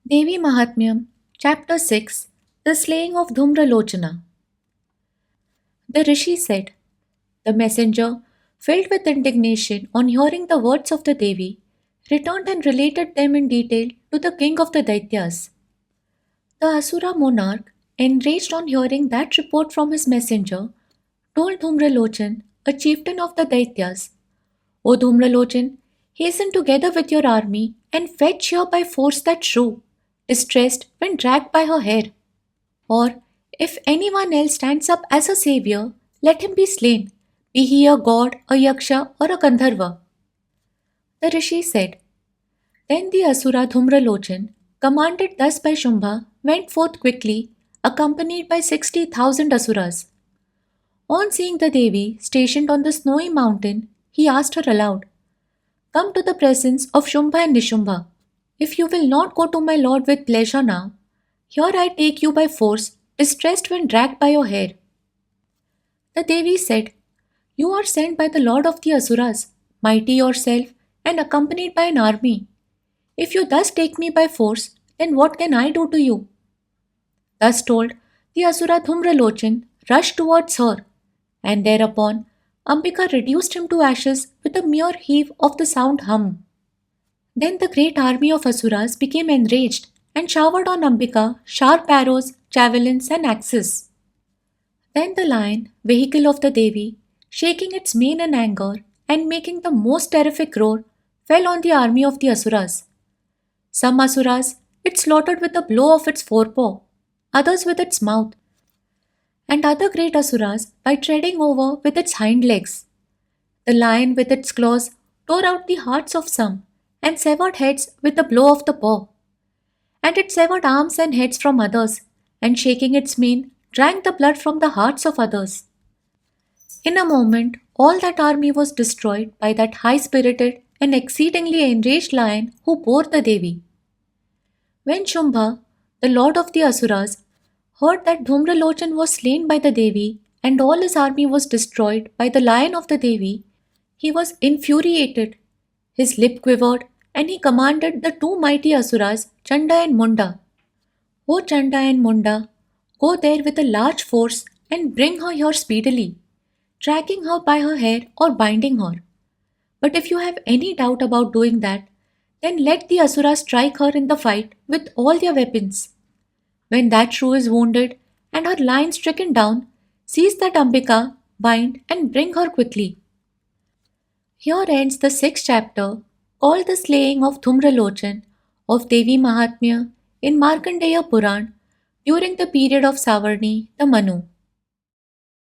Devi Mahatmyam, Chapter 6 The Slaying of Dhumralochana. The Rishi said, The messenger, filled with indignation on hearing the words of the Devi, returned and related them in detail to the king of the Daityas. The Asura monarch, enraged on hearing that report from his messenger, told Dhumralochan, a chieftain of the Daityas, O Dhumralochan, hasten together with your army and fetch here by force that shrew, distressed when dragged by her hair. Or, if anyone else stands up as a savior, let him be slain, be he a god, a yaksha, or a gandharva. The rishi said. Then the Asura Dhumralochan, commanded thus by Shumbha, went forth quickly, accompanied by 60,000 Asuras. On seeing the Devi stationed on the snowy mountain, he asked her aloud, Come to the presence of Shumbha and Nishumbha. If you will not go to my lord with pleasure now, here I take you by force, distressed when dragged by your hair. The Devi said, You are sent by the lord of the Asuras, mighty yourself, and accompanied by an army. If you thus take me by force, then what can I do to you? Thus told, the Asura Dhumralochan rushed towards her, and thereupon Ambika reduced him to ashes with a mere heave of the sound hum. Then the great army of Asuras became enraged and showered on Ambika sharp arrows, javelins, and axes. Then the lion, vehicle of the Devi, shaking its mane in anger and making the most terrific roar, fell on the army of the Asuras. Some Asuras it slaughtered with a blow of its forepaw, others with its mouth, and other great Asuras by treading over with its hind legs. The lion with its claws tore out the hearts of some and severed heads with a blow of the paw, and it severed arms and heads from others, and shaking its mane, drank the blood from the hearts of others. In a moment, all that army was destroyed by that high spirited and exceedingly enraged lion who bore the Devi. When Shumbha, the lord of the Asuras, heard that Dhumralochan was slain by the Devi and all his army was destroyed by the lion of the Devi, he was infuriated. His lip quivered and he commanded the two mighty Asuras, Chanda and Munda. O Chanda and Munda, go there with a large force and bring her here speedily, dragging her by her hair or binding her. But if you have any doubt about doing that, then let the Asuras strike her in the fight with all their weapons. When that shrew is wounded and her lion stricken down, seize that Ambika, bind, and bring her quickly. Here ends the sixth chapter, called The Slaying of Dhumralochan of Devi Mahatmya in Markandeya Puran during the period of Savarni, the Manu.